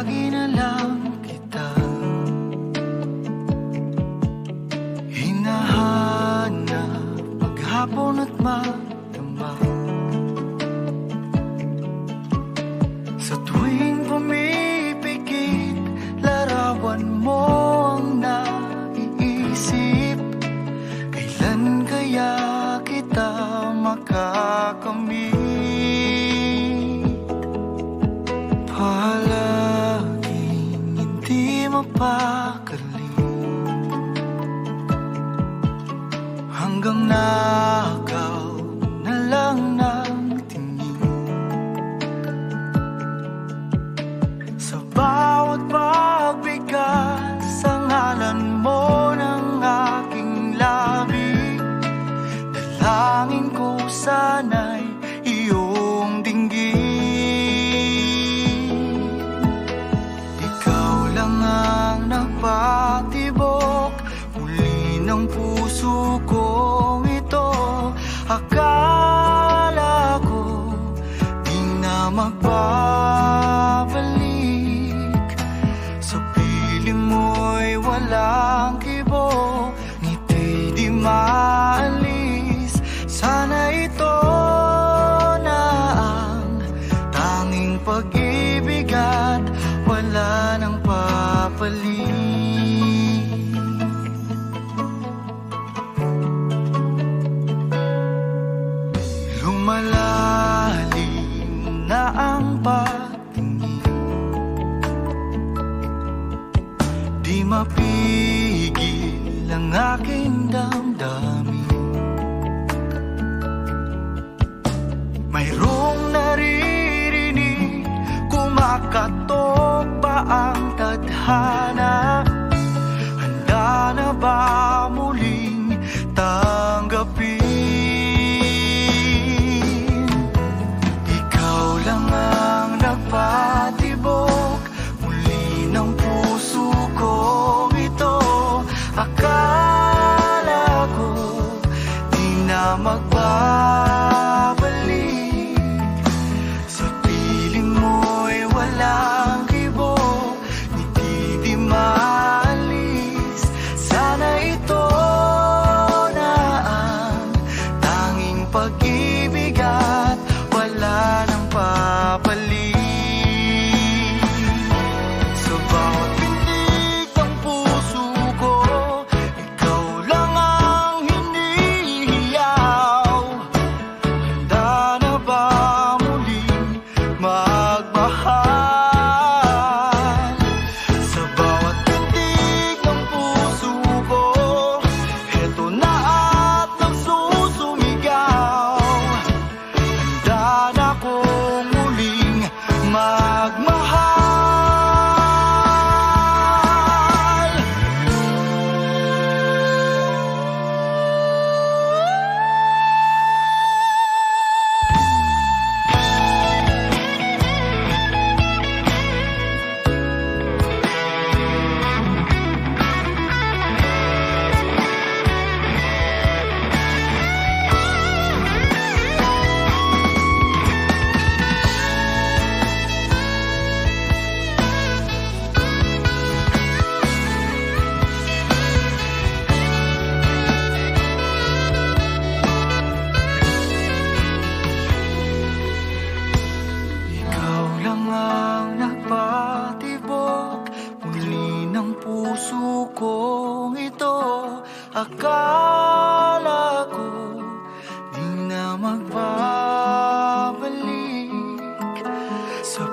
Lagi na lang kita hinahanap maghapon at magdamag. Sa tuwing pumipikit, larawan mo ang naiisip. Kailan kaya kita makakamit? Palaging hindi mapakali, hanggang nakaw na lang ng tingin. Sa bawat pagbigat, sa ngalan mo ng aking labi, dalangin ko sana'y iyong dinggin. Ikaw lang ang nagpatibok muli ng puso kong ito. Akala ko di na magbabalik. Sa piling mo'y walang kibo, ngiti di maalis. Sana ito na ang tanging pag-ibig at wala nang papalit. Lumalalim na ang pagtingin, di mapigil ang aking damdamin. Mayroong naririnig, kumakatok ba ang tadhana? Handa na ba muling tanggapin? Ikaw lang ang nagpatibok muli ng puso kong ito. Akala ko di na magbabalik. Sa piling mo'y walang kibo, ngiti di maalis. Sana ito na ang tanging pag-ibig at wala nang papalit. Sa bawat pintig ng puso ko, ikaw lang ang hinihiyaw. Handa na ba muling magmahal? Sa bawat pintig ng puso ko, eto na at nagsusumigaw. Handa na kong muling magmahal. Ikaw lang ang nagpatibok muli ng puso kong ito. Akala ko di na magbabalik. Sa